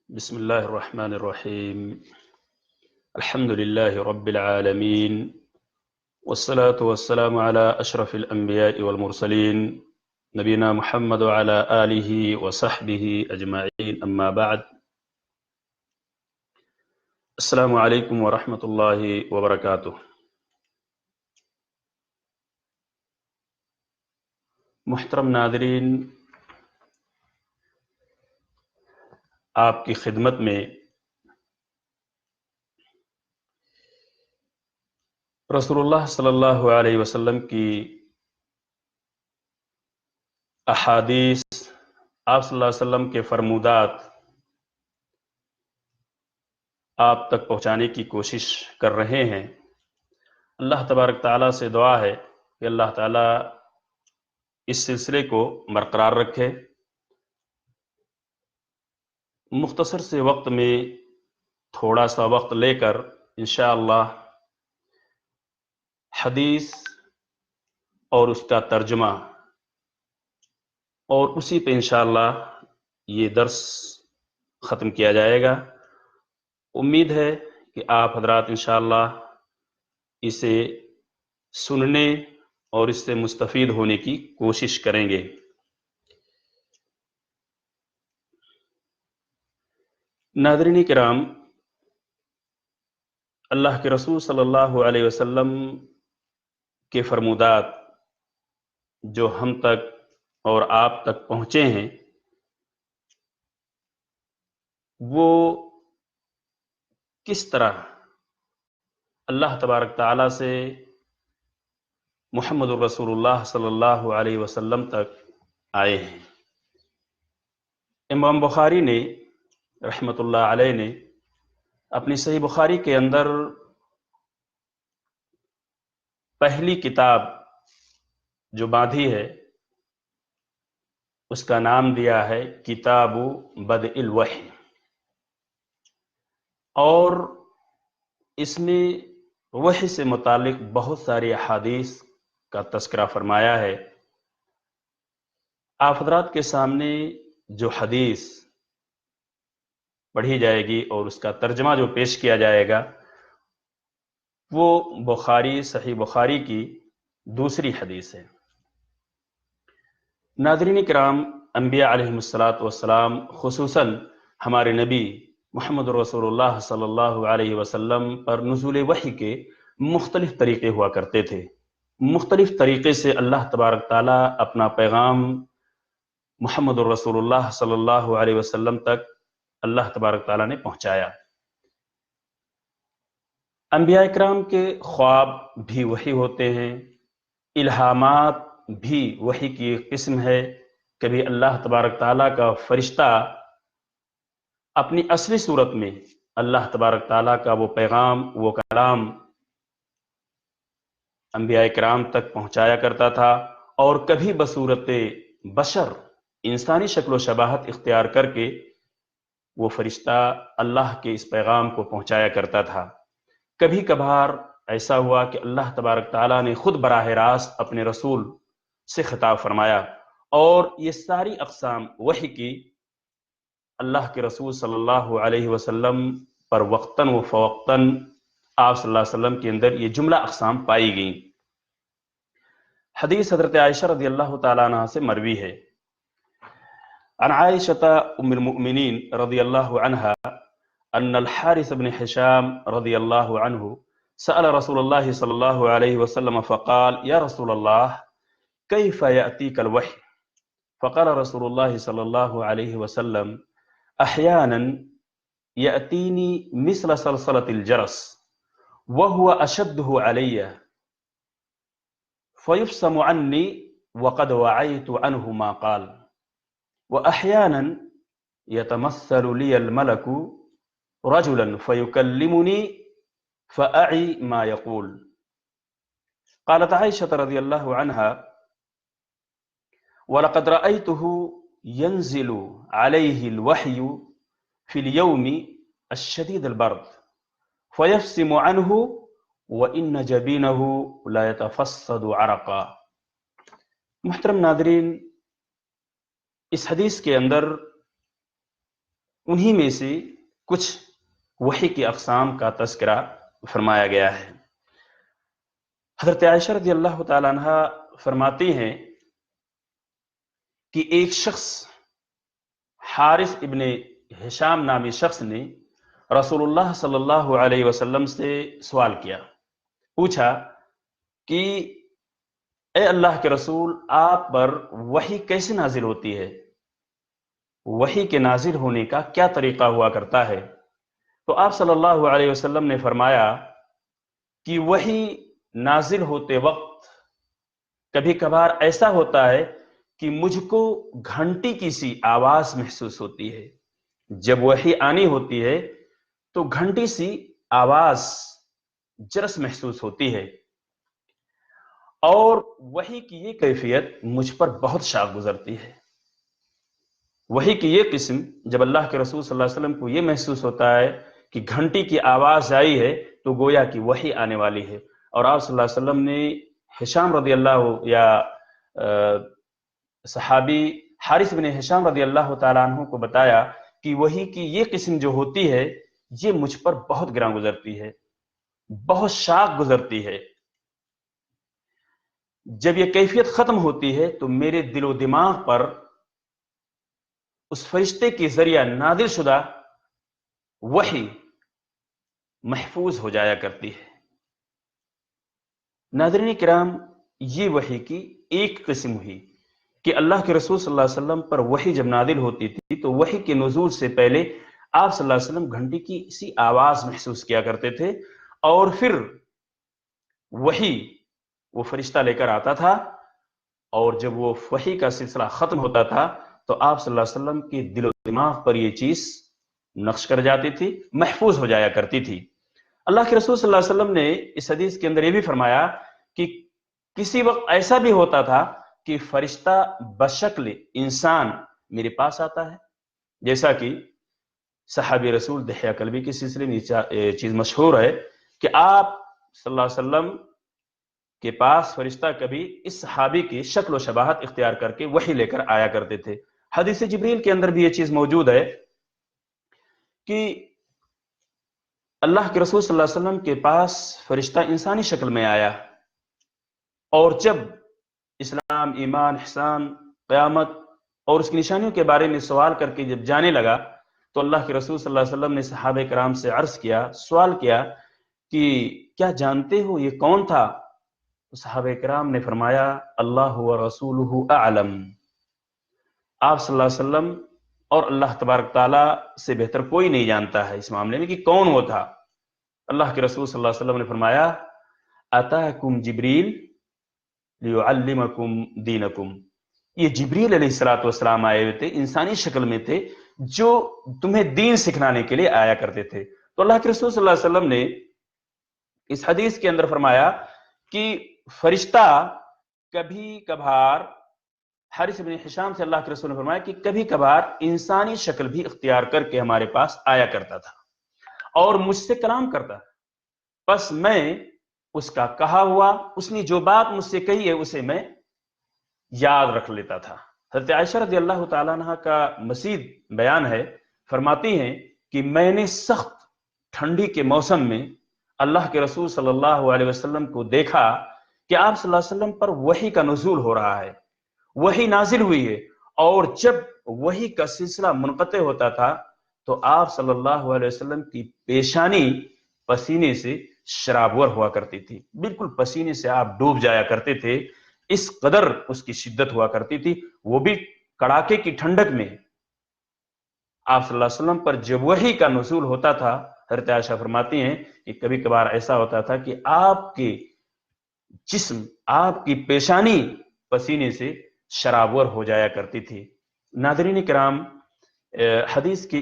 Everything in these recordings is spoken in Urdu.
بسم الله الرحمن الرحيم. الحمد لله رب العالمين، والصلاة والسلام على أشرف الأنبياء والمرسلين نبينا محمد وعلى آله وصحبه أجمعين، أما بعد. السلام عليكم ورحمة الله وبركاته. محترم ناظرین، آپ کی خدمت میں رسول اللہ صلی اللہ علیہ وسلم کی احادیث، آپ صلی اللہ علیہ وسلم کے فرمودات آپ تک پہنچانے کی کوشش کر رہے ہیں۔ اللہ تبارک تعالیٰ سے دعا ہے کہ اللہ تعالیٰ اس سلسلے کو برقرار رکھے۔ مختصر سے وقت میں تھوڑا سا وقت لے کر انشاءاللہ حدیث اور اس کا ترجمہ اور اسی پہ انشاءاللہ یہ درس ختم کیا جائے گا۔ امید ہے کہ آپ حضرات انشاءاللہ اسے سننے اور اس سے مستفید ہونے کی کوشش کریں گے۔ ناظرین کرام، اللہ کے رسول صلی اللہ علیہ وسلم کے فرمودات جو ہم تک اور آپ تک پہنچے ہیں، وہ کس طرح اللہ تبارک تعالیٰ سے محمد الرسول اللہ صلی اللہ علیہ وسلم تک آئے ہیں۔ امام بخاری نے رحمۃ اللہ علیہ نے اپنی صحیح بخاری کے اندر پہلی کتاب جو باندھی ہے اس کا نام دیا ہے کتاب بدء الوحی، اور اس میں وحی سے متعلق بہت ساری احادیث کا تذکرہ فرمایا ہے۔ آپ حضرات کے سامنے جو حدیث پڑھی جائے گی اور اس کا ترجمہ جو پیش کیا جائے گا وہ بخاری، صحیح بخاری کی دوسری حدیث ہے۔ ناظرین کرام، انبیاء علیہم الصلاۃ والسلام، خصوصاً ہمارے نبی محمد رسول اللہ صلی اللہ علیہ وسلم پر نزول وحی کے مختلف طریقے ہوا کرتے تھے۔ مختلف طریقے سے اللہ تبارک تعالیٰ اپنا پیغام محمد رسول اللہ صلی اللہ علیہ وسلم تک اللہ تبارک تعالیٰ نے پہنچایا۔ انبیاء اکرام کے خواب بھی وحی ہوتے ہیں، الہامات بھی وحی کی ایک قسم ہے۔ کبھی اللہ تبارک تعالیٰ کا فرشتہ اپنی اصلی صورت میں اللہ تبارک تعالیٰ کا وہ پیغام، وہ کلام انبیاء اکرام تک پہنچایا کرتا تھا، اور کبھی بصورت بشر، انسانی شکل و شباہت اختیار کر کے وہ فرشتہ اللہ کے اس پیغام کو پہنچایا کرتا تھا۔ کبھی کبھار ایسا ہوا کہ اللہ تبارک تعالیٰ نے خود براہ راست اپنے رسول سے خطاب فرمایا، اور یہ ساری اقسام وحی کی اللہ کے رسول صلی اللہ علیہ وسلم پر وقتاً و فوقتاً آپ صلی اللہ علیہ وسلم کے اندر یہ جملہ اقسام پائی گئیں۔ حدیث حضرت عائشہ رضی اللہ تعالیٰ عنہ سے مروی ہے۔ عن عائشة ام المؤمنين رضی اللہ عنہ ان الحارث بن حشام رضی اللہ عنہ سأل رسول اللہ صلی اللہ علیہ وسلم فقال یا رسول اللہ كيف يأتيك الوحي؟ فقال رسول الله صلى الله عليه وسلم أحيانا يأتيني مثل صلصلة الجرس وهو أشده علي فيفصم عني وقد وعيت عنه ما قال، وأحيانا يتمثل لي الملك رجلا فيكلمني فأعي ما يقول۔ قالت عائشة رضي الله عنها وَلَقَدْ رَأَيْتُهُ يَنزِلُ عَلَيْهِ الْوَحْيُ فِي الْيَوْمِ الشَّدِيدِ الْبَرْدِ فَيَفْصِمُ عَنْهُ وَإِنَّ جَبِينَهُ لَا يَتَفَصَّدُ عَرَقًا۔ محترم ناظرین، اس حدیث کے اندر انہی میں سے کچھ وحی کی اقسام کا تذکرہ فرمایا گیا ہے۔ حضرت عائشہ رضی اللہ تعالیٰ عنہ فرماتی ہیں کہ ایک شخص حارث ابن ہشام نامی شخص نے رسول اللہ صلی اللہ علیہ وسلم سے سوال کیا، پوچھا کہ اے اللہ کے رسول، آپ پر وحی کیسے نازل ہوتی ہے؟ وحی کے نازل ہونے کا کیا طریقہ ہوا کرتا ہے؟ تو آپ صلی اللہ علیہ وسلم نے فرمایا کہ وحی نازل ہوتے وقت کبھی کبھار ایسا ہوتا ہے کہ مجھ کو گھنٹی کی سی آواز محسوس ہوتی ہے۔ جب وحی آنی ہوتی ہے تو گھنٹی سی آواز جرس محسوس ہوتی ہے، اور وحی کی یہ کیفیت مجھ پر بہت شاق گزرتی ہے۔ وحی کی یہ قسم جب اللہ کے رسول صلی اللہ علیہ وسلم کو یہ محسوس ہوتا ہے کہ گھنٹی کی آواز آئی ہے تو گویا کہ وحی آنے والی ہے، اور آپ صلی اللہ علیہ وسلم نے ہشام رضی اللہ یا صحابی حارث بن ہشام رضی اللہ تعالیٰ عنہ کو بتایا کہ وحی کی یہ قسم جو ہوتی ہے یہ مجھ پر بہت گراں گزرتی ہے، بہت شاق گزرتی ہے۔ جب یہ کیفیت ختم ہوتی ہے تو میرے دل و دماغ پر اس فرشتے کے ذریعہ نازل شدہ وحی محفوظ ہو جایا کرتی ہے۔ ناظرین کرام، یہ وحی کی ایک قسم ہوئی کہ اللہ کے رسول صلی اللہ علیہ وسلم پر وحی جب نازل ہوتی تھی تو وحی کے نزول سے پہلے آپ صلی اللہ علیہ وسلم گھنٹی کی اسی آواز محسوس کیا کرتے تھے، اور پھر وحی وہ فرشتہ لے کر آتا تھا، اور جب وہ وحی کا سلسلہ ختم ہوتا تھا تو آپ صلی اللہ علیہ وسلم کے دل و دماغ پر یہ چیز نقش کر جاتی تھی، محفوظ ہو جایا کرتی تھی۔ اللہ کے رسول صلی اللہ علیہ وسلم نے اس حدیث کے اندر یہ بھی فرمایا کہ کسی وقت ایسا بھی ہوتا تھا کہ فرشتہ بشکل انسان میرے پاس آتا ہے، جیسا کہ صحابی رسول دحیہ کلبی کے سلسلے میں یہ چیز مشہور ہے کہ آپ صلی اللہ علیہ وسلم کے پاس فرشتہ کبھی اس صحابی کی شکل و شباہت اختیار کر کے وحی لے کر آیا کرتے تھے۔ حدیث جبریل کے اندر بھی یہ چیز موجود ہے کہ اللہ کے رسول صلی اللہ علیہ وسلم کے پاس فرشتہ انسانی شکل میں آیا، اور جب اسلام، ایمان، احسان، قیامت اور اس کی نشانیوں کے بارے میں سوال کر کے جب جانے لگا تو اللہ کے رسول صلی اللہ علیہ وسلم نے صحابہ کرام سے عرض کیا، سوال کیا کہ کیا جانتے ہو یہ کون تھا؟ صحابہ کرام نے فرمایا اللہ و رسولہ اعلم، آپ صلی اللہ علیہ وسلم اور اللہ تبارک تعالیٰ سے بہتر کوئی نہیں جانتا ہے اس معاملے میں کہ کون وہ تھا۔ اللہ کے رسول صلی اللہ علیہ وسلم نے فرمایا اتاکم جبریل لیعلمکم دینکم، یہ جبریل علیہ السلام آئے ہوئے تھے، انسانی شکل میں تھے، جو تمہیں دین سکھانے کے لیے آیا کرتے تھے۔ تو اللہ کے رسول صلی اللہ علیہ وسلم نے اس حدیث کے اندر فرمایا کہ فرشتہ کبھی کبھار، حارث بن ہشام سے اللہ کے رسول نے فرمایا کہ کبھی کبھار انسانی شکل بھی اختیار کر کے ہمارے پاس آیا کرتا تھا اور مجھ سے کلام کرتا، بس میں اس کا کہا ہوا، اس نے جو بات مجھ سے کہی ہے اسے میں یاد رکھ لیتا تھا۔ حضرت عائشہ رضی اللہ تعالیٰ عنہ کا مزید بیان ہے، فرماتی ہیں کہ میں نے سخت ٹھنڈی کے موسم میں اللہ کے رسول صلی اللہ علیہ وسلم کو دیکھا کہ آپ صلی اللہ علیہ وسلم پر وحی کا نزول ہو رہا ہے، وحی نازل ہوئی ہے، اور جب وحی کا سلسلہ منقطع ہوتا تھا تو آپ صلی اللہ علیہ وسلم کی پیشانی پسینے سے شرابور ہوا کرتی تھی، بالکل پسینے سے آپ ڈوب جایا کرتے تھے، اس قدر اس کی شدت ہوا کرتی تھی، وہ بھی کڑاکے کی ٹھنڈک میں۔ آپ صلی اللہ علیہ وسلم پر جب وحی کا نزول ہوتا تھا، حضرت عائشہ فرماتی ہیں کہ کبھی کبھار ایسا ہوتا تھا کہ آپ کے جسم، آپ کی پیشانی پسینے سے شرابور ہو جایا کرتی تھی۔ ناظرین کرام، حدیث کی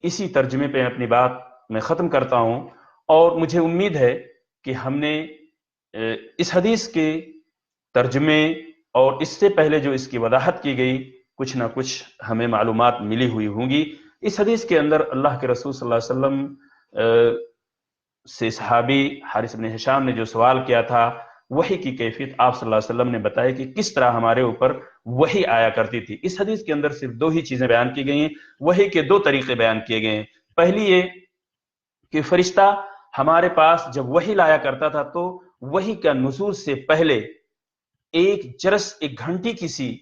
اسی ترجمے پہ اپنی بات میں ختم کرتا ہوں، اور مجھے امید ہے کہ ہم نے اس حدیث کے ترجمے اور اس سے پہلے جو اس کی وضاحت کی گئی کچھ نہ کچھ ہمیں معلومات ملی ہوئی ہوں گی۔ اس حدیث کے اندر اللہ کے رسول صلی اللہ علیہ وسلم سے صحابی حارث بن ہشام نے جو سوال کیا تھا وحی کی کیفیت آپ صلی اللہ علیہ وسلم نے بتایا کہ کس طرح ہمارے اوپر وحی آیا کرتی تھی۔ اس حدیث کے اندر صرف 2 ہی چیزیں بیان کی گئی ہیں، وحی کے 2 طریقے بیان کیے گئے ہیں۔ پہلی یہ کہ فرشتہ ہمارے پاس جب وحی لایا کرتا تھا تو وحی کا نزول سے پہلے ایک جرس، ایک گھنٹی کی سی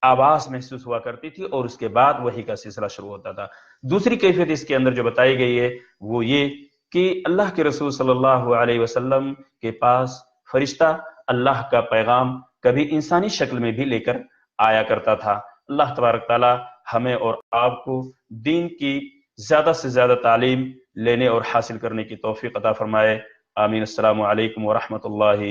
آواز محسوس ہوا کرتی تھی اور اس کے بعد وحی کا سلسلہ شروع ہوتا تھا۔ دوسری کیفیت اس کے اندر جو بتائی گئی ہے وہ یہ کہ اللہ کے رسول صلی اللہ علیہ وسلم کے پاس فرشتہ اللہ کا پیغام کبھی انسانی شکل میں بھی لے کر آیا کرتا تھا۔ اللہ تبارک تعالی ہمیں اور آپ کو دین کی زیادہ سے زیادہ تعلیم لینے اور حاصل کرنے کی توفیق عطا فرمائے۔ آمین۔ السلام علیکم ورحمۃ اللہ